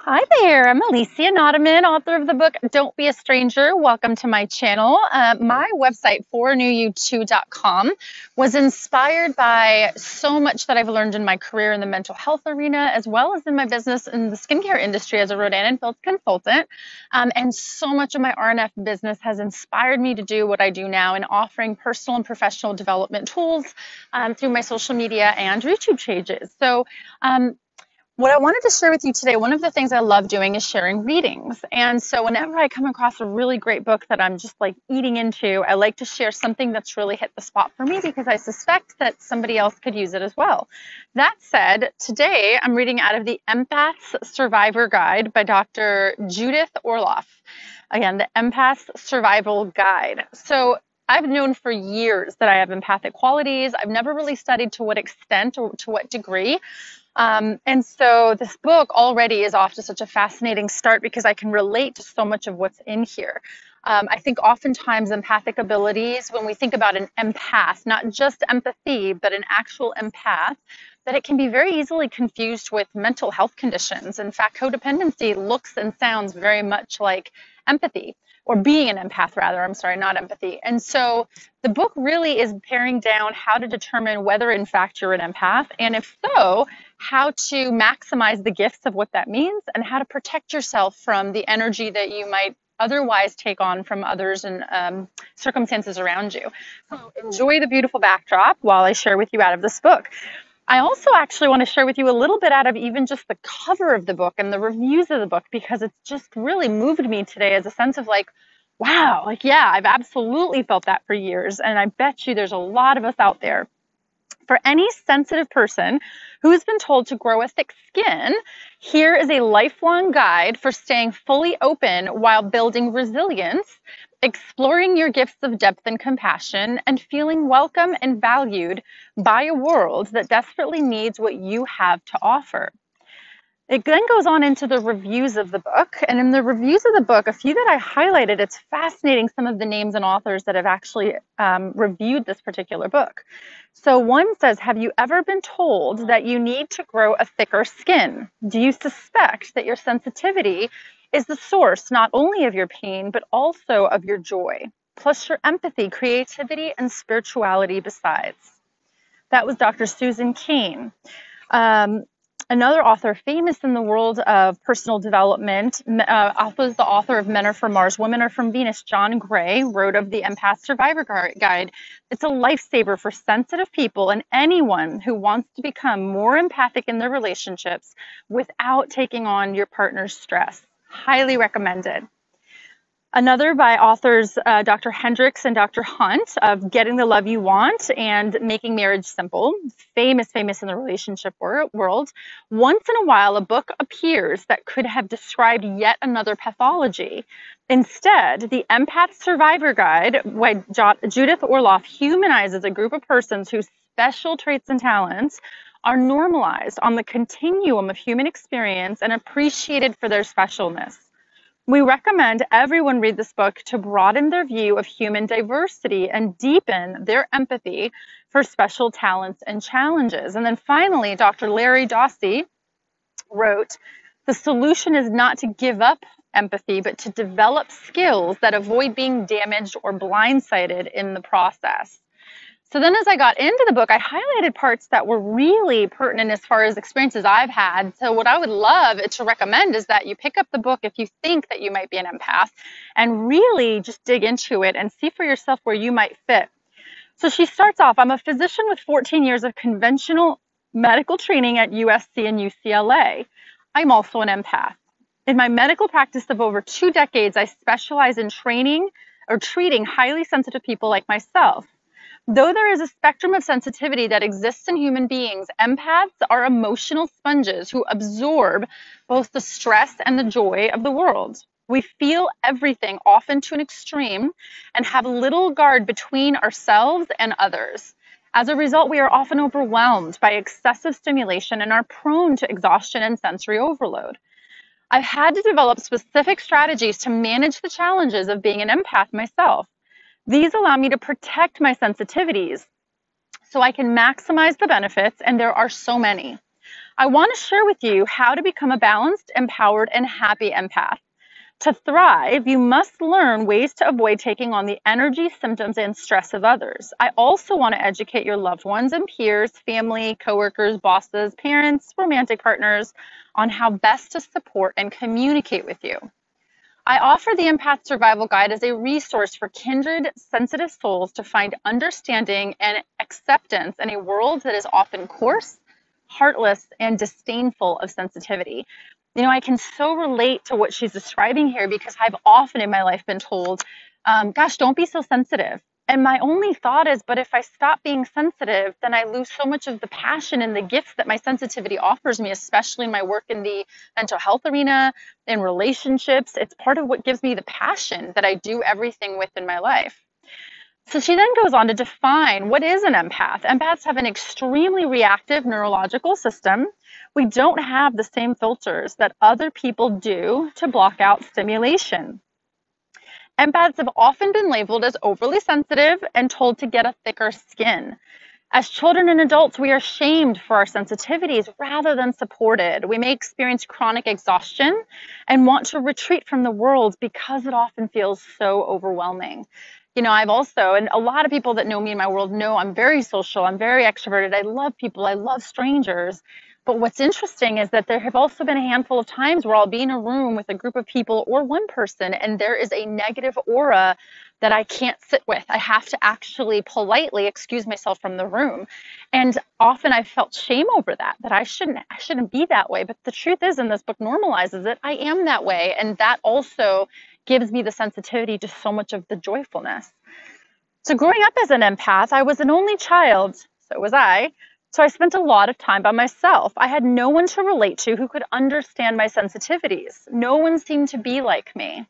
Hi there, I'm Alicia Nottaman, author of the book Don't Be a Stranger. Welcome to my channel. My website, fornewyou2.com, was inspired by so much that I've learned in my career in the mental health arena, as well as in my business in the skincare industry as a Rodan and Fields consultant. And so much of my RNF business has inspired me to do what I do now in offering personal and professional development tools through my social media and YouTube pages. What I wanted to share with you today, one of the things I love doing is sharing readings. And so whenever I come across a really great book that I'm just like eating into, I like to share something that's really hit the spot for me because I suspect that somebody else could use it as well. That said, today I'm reading out of the Empaths Survivor Guide by Dr. Judith Orloff. Again, the Empaths Survival Guide. So I've known for years that I have empathic qualities. I've never really studied to what extent or to what degree. And so this book already is off to such a fascinating start because I can relate to so much of what's in here. I think oftentimes empathic abilities, when we think about an empath, not just empathy, but an actual empath, that it can be very easily confused with mental health conditions. In fact, codependency looks and sounds very much like empathy, or being an empath rather, I'm sorry, not empathy. And so the book really is paring down how to determine whether in fact you're an empath, and if so, how to maximize the gifts of what that means and how to protect yourself from the energy that you might otherwise take on from others and circumstances around you. So enjoy the beautiful backdrop while I share with you out of this book. I also actually want to share with you a little bit out of even just the cover of the book and the reviews of the book, because it's just really moved me today as a sense of like, wow, like, yeah, I've absolutely felt that for years. And I bet you there's a lot of us out there. For any sensitive person who has been told to grow a thick skin, here is a lifelong guide for staying fully open while building resilience, exploring your gifts of depth and compassion, and feeling welcome and valued by a world that desperately needs what you have to offer. It then goes on into the reviews of the book. And in the reviews of the book, a few that I highlighted, it's fascinating some of the names and authors that have actually reviewed this particular book. So one says, have you ever been told that you need to grow a thicker skin? Do you suspect that your sensitivity is the source not only of your pain, but also of your joy, plus your empathy, creativity, and spirituality besides? That was Dr. Susan Cain. Another author famous in the world of personal development, also the author of Men Are From Mars, Women Are From Venus, John Gray, wrote of the Empath Survivor Guide. It's a lifesaver for sensitive people and anyone who wants to become more empathic in their relationships without taking on your partner's stress. Highly recommended. Another by authors Dr. Hendricks and Dr. Hunt of Getting the Love You Want and Making Marriage Simple, famous in the relationship world. Once in a while, a book appears that could have described yet another pathology. Instead, the Empath Survivor Guide by Judith Orloff humanizes a group of persons whose special traits and talents are normalized on the continuum of human experience and appreciated for their specialness. We recommend everyone read this book to broaden their view of human diversity and deepen their empathy for special talents and challenges. And then finally, Dr. Larry Dossey wrote, the solution is not to give up empathy, but to develop skills that avoid being damaged or blindsided in the process. So then as I got into the book, I highlighted parts that were really pertinent as far as experiences I've had. So what I would love to recommend is that you pick up the book if you think that you might be an empath and really just dig into it and see for yourself where you might fit. So she starts off, I'm a physician with 14 years of conventional medical training at USC and UCLA. I'm also an empath. In my medical practice of over 2 decades, I specialize in training or treating highly sensitive people like myself. Though there is a spectrum of sensitivity that exists in human beings, empaths are emotional sponges who absorb both the stress and the joy of the world. We feel everything, often to an extreme, and have little guard between ourselves and others. As a result, we are often overwhelmed by excessive stimulation and are prone to exhaustion and sensory overload. I've had to develop specific strategies to manage the challenges of being an empath myself. These allow me to protect my sensitivities so I can maximize the benefits, and there are so many. I want to share with you how to become a balanced, empowered, and happy empath. To thrive, you must learn ways to avoid taking on the energy, symptoms, and stress of others. I also want to educate your loved ones and peers, family, coworkers, bosses, parents, romantic partners on how best to support and communicate with you. I offer the Empath Survival Guide as a resource for kindred, sensitive souls to find understanding and acceptance in a world that is often coarse, heartless, and disdainful of sensitivity. I can so relate to what she's describing here because I've often in my life been told, gosh, don't be so sensitive. And my only thought is, but if I stop being sensitive, then I lose so much of the passion and the gifts that my sensitivity offers me, especially in my work in the mental health arena, in relationships. It's part of what gives me the passion that I do everything with in my life. So she then goes on to define what is an empath. Empaths have an extremely reactive neurological system. We don't have the same filters that other people do to block out stimulation. Empaths have often been labeled as overly sensitive and told to get a thicker skin. As children and adults, we are shamed for our sensitivities rather than supported. We may experience chronic exhaustion and want to retreat from the world because it often feels so overwhelming. I've also, and a lot of people that know me in my world know I'm very social, I'm very extroverted, I love people, I love strangers. But what's interesting is that there have also been a handful of times where I'll be in a room with a group of people or one person, and there is a negative aura that I can't sit with. I have to actually politely excuse myself from the room. And often I've felt shame over that I shouldn't be that way. But the truth is, and this book normalizes it, I am that way. And that also gives me the sensitivity to so much of the joyfulness. So growing up as an empath, I was an only child, so was I. So I spent a lot of time by myself. I had no one to relate to who could understand my sensitivities. No one seemed to be like me.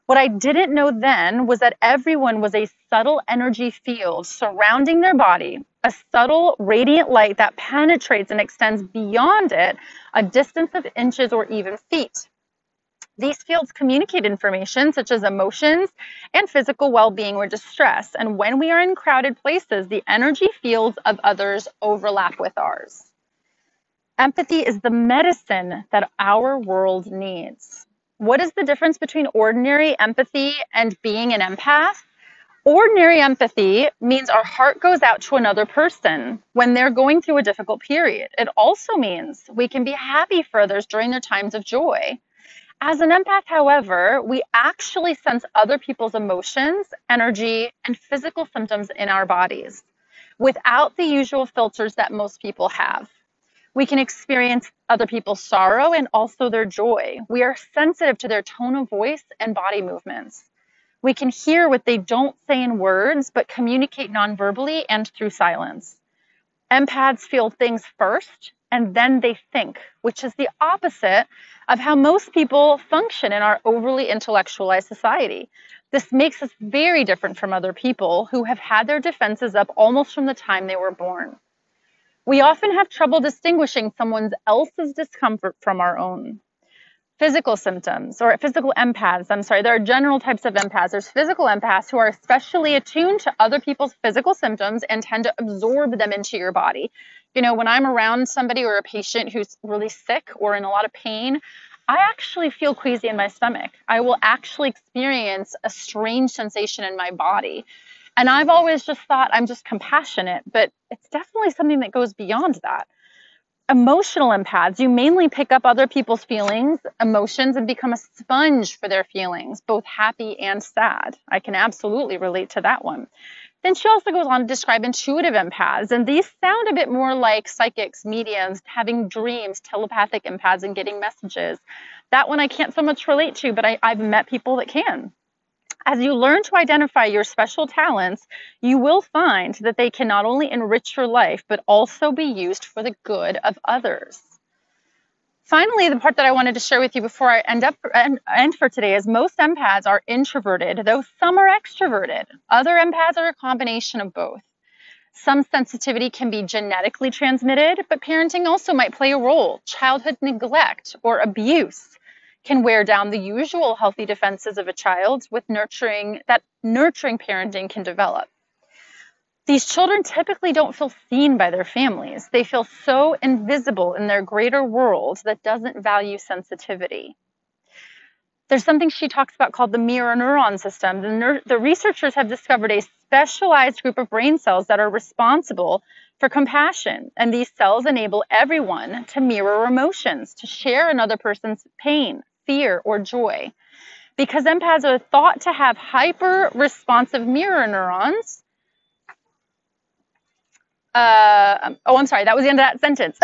What I didn't know then was that everyone was a subtle energy field surrounding their body, a subtle radiant light that penetrates and extends beyond it a distance of inches or even feet. These fields communicate information such as emotions and physical well-being or distress. And when we are in crowded places, the energy fields of others overlap with ours. Empathy is the medicine that our world needs. What is the difference between ordinary empathy and being an empath? Ordinary empathy means our heart goes out to another person when they're going through a difficult period. It also means we can be happy for others during their times of joy. As an empath, however, we actually sense other people's emotions, energy, and physical symptoms in our bodies without the usual filters that most people have. We can experience other people's sorrow and also their joy. We are sensitive to their tone of voice and body movements. We can hear what they don't say in words, but communicate nonverbally and through silence. Empaths feel things first, and then they think, which is the opposite of how most people function in our overly intellectualized society. This makes us very different from other people who have had their defenses up almost from the time they were born. We often have trouble distinguishing someone else's discomfort from our own. Physical symptoms, or physical empaths, there are general types of empaths. There's physical empaths who are especially attuned to other people's physical symptoms and tend to absorb them into your body. When I'm around somebody or a patient who's really sick or in a lot of pain, I actually feel queasy in my stomach. I will actually experience a strange sensation in my body. And I've always just thought I'm just compassionate, but it's definitely something that goes beyond that. Emotional empaths, you mainly pick up other people's feelings, emotions, and become a sponge for their feelings, both happy and sad. I can absolutely relate to that one. Then she also goes on to describe intuitive empaths, and these sound a bit more like psychics, mediums, having dreams, telepathic empaths, and getting messages. That one I can't so much relate to, but I've met people that can. As you learn to identify your special talents, you will find that they can not only enrich your life, but also be used for the good of others. Finally, the part that I wanted to share with you before I end for today is most empaths are introverted, though some are extroverted. Other empaths are a combination of both. Some sensitivity can be genetically transmitted, but parenting also might play a role. Childhood neglect or abuse can wear down the usual healthy defenses of a child with nurturing parenting can develop. These children typically don't feel seen by their families. They feel so invisible in their greater world that doesn't value sensitivity. There's something she talks about called the mirror neuron system. The researchers have discovered a specialized group of brain cells that are responsible for compassion. And these cells enable everyone to mirror emotions, to share another person's pain, fear, or joy. Because empaths are thought to have hyper-responsive mirror neurons, I'm sorry, that was the end of that sentence.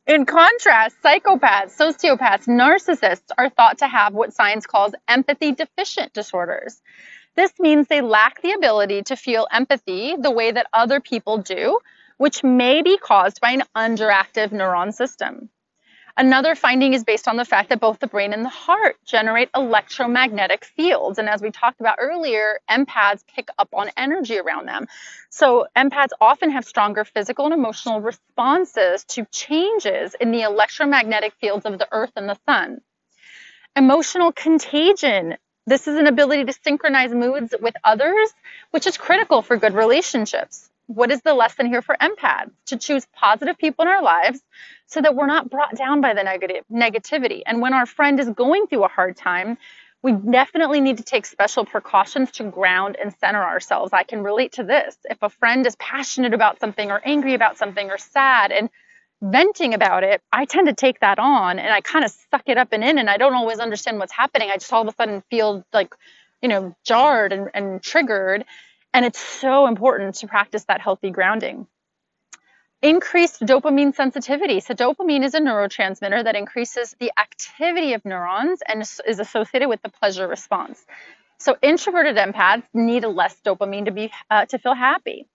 In contrast, psychopaths, sociopaths, narcissists are thought to have what science calls empathy deficient disorders. This means they lack the ability to feel empathy the way that other people do, which may be caused by an underactive neuron system. Another finding is based on the fact that both the brain and the heart generate electromagnetic fields. And as we talked about earlier, empaths pick up on energy around them. So empaths often have stronger physical and emotional responses to changes in the electromagnetic fields of the earth and the sun. Emotional contagion. This is an ability to synchronize moods with others, which is critical for good relationships. What is the lesson here for empaths? To choose positive people in our lives so that we're not brought down by the negativity. And when our friend is going through a hard time, we definitely need to take special precautions to ground and center ourselves. I can relate to this. If a friend is passionate about something or angry about something or sad and venting about it, I tend to take that on and I kind of suck it up and in, and I don't always understand what's happening. I just all of a sudden feel like, jarred and triggered. And it's so important to practice that healthy grounding. Increased dopamine sensitivity. So dopamine is a neurotransmitter that increases the activity of neurons and is associated with the pleasure response. So introverted empaths need less dopamine to feel happy.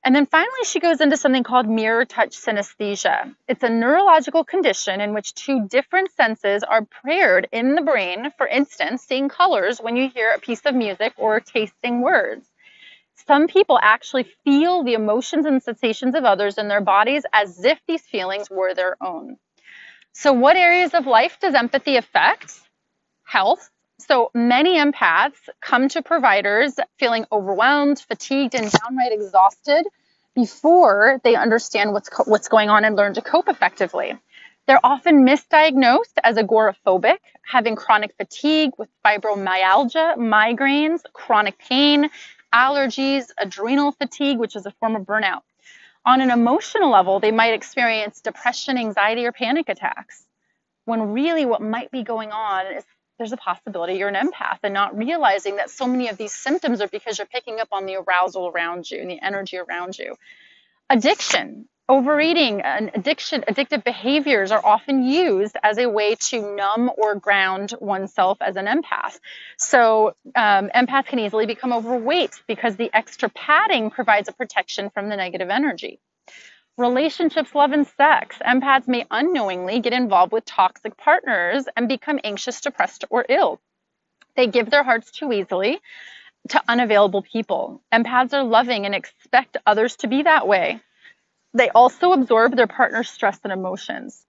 And then finally, she goes into something called mirror touch synesthesia. It's a neurological condition in which two different senses are paired in the brain. For instance, seeing colors when you hear a piece of music or tasting words. Some people actually feel the emotions and sensations of others in their bodies as if these feelings were their own. So what areas of life does empathy affect? Health. So many empaths come to providers feeling overwhelmed, fatigued, and downright exhausted before they understand what's going on and learn to cope effectively. They're often misdiagnosed as agoraphobic, having chronic fatigue with fibromyalgia, migraines, chronic pain, allergies, adrenal fatigue, which is a form of burnout. On an emotional level, they might experience depression, anxiety, or panic attacks, when really what might be going on is there's a possibility you're an empath and not realizing that so many of these symptoms are because you're picking up on the arousal around you and the energy around you. Addiction, overeating, and addictive behaviors are often used as a way to numb or ground oneself as an empath. So empaths can easily become overweight because the extra padding provides a protection from the negative energy. Relationships, love, and sex. Empaths may unknowingly get involved with toxic partners and become anxious, depressed, or ill. They give their hearts too easily to unavailable people. Empaths are loving and expect others to be that way. They also absorb their partner's stress and emotions.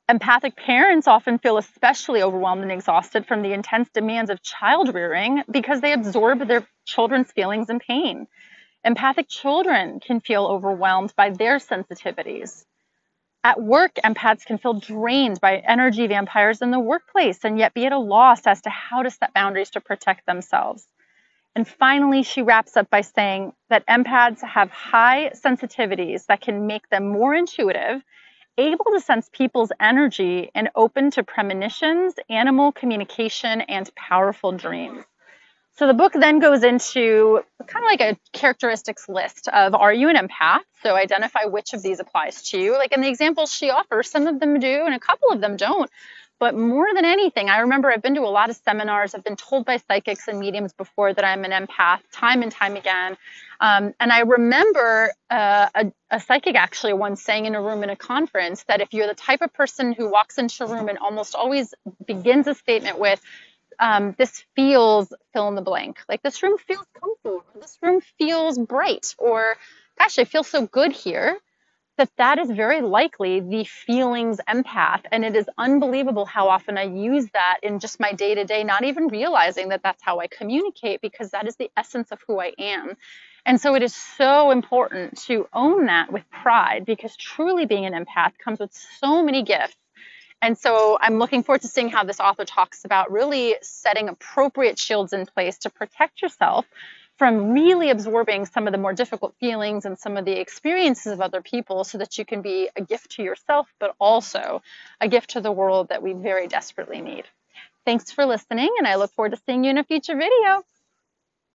Empathic parents often feel especially overwhelmed and exhausted from the intense demands of child rearing because they absorb their children's feelings and pain. Empathic children can feel overwhelmed by their sensitivities. At work, empaths can feel drained by energy vampires in the workplace and yet be at a loss as to how to set boundaries to protect themselves. And finally, she wraps up by saying that empaths have high sensitivities that can make them more intuitive, able to sense people's energy, and open to premonitions, animal communication, and powerful dreams. So the book then goes into kind of like a characteristics list of, are you an empath? So identify which of these applies to you. Like in the examples she offers, some of them do and a couple of them don't. But more than anything, I remember I've been to a lot of seminars. I've been told by psychics and mediums before that I'm an empath time and time again. And I remember a psychic actually once saying in a room in a conference that if you're the type of person who walks into a room and almost always begins a statement with, this feels fill in the blank. Like this room feels comfortable, or this room feels bright, or gosh, I feel so good here, that is very likely the feelings empath. And it is unbelievable how often I use that in just my day-to-day, not even realizing that that's how I communicate, because that is the essence of who I am. And so it is so important to own that with pride, because truly being an empath comes with so many gifts. And so I'm looking forward to seeing how this author talks about really setting appropriate shields in place to protect yourself from really absorbing some of the more difficult feelings and some of the experiences of other people, so that you can be a gift to yourself, but also a gift to the world that we very desperately need. Thanks for listening, and I look forward to seeing you in a future video.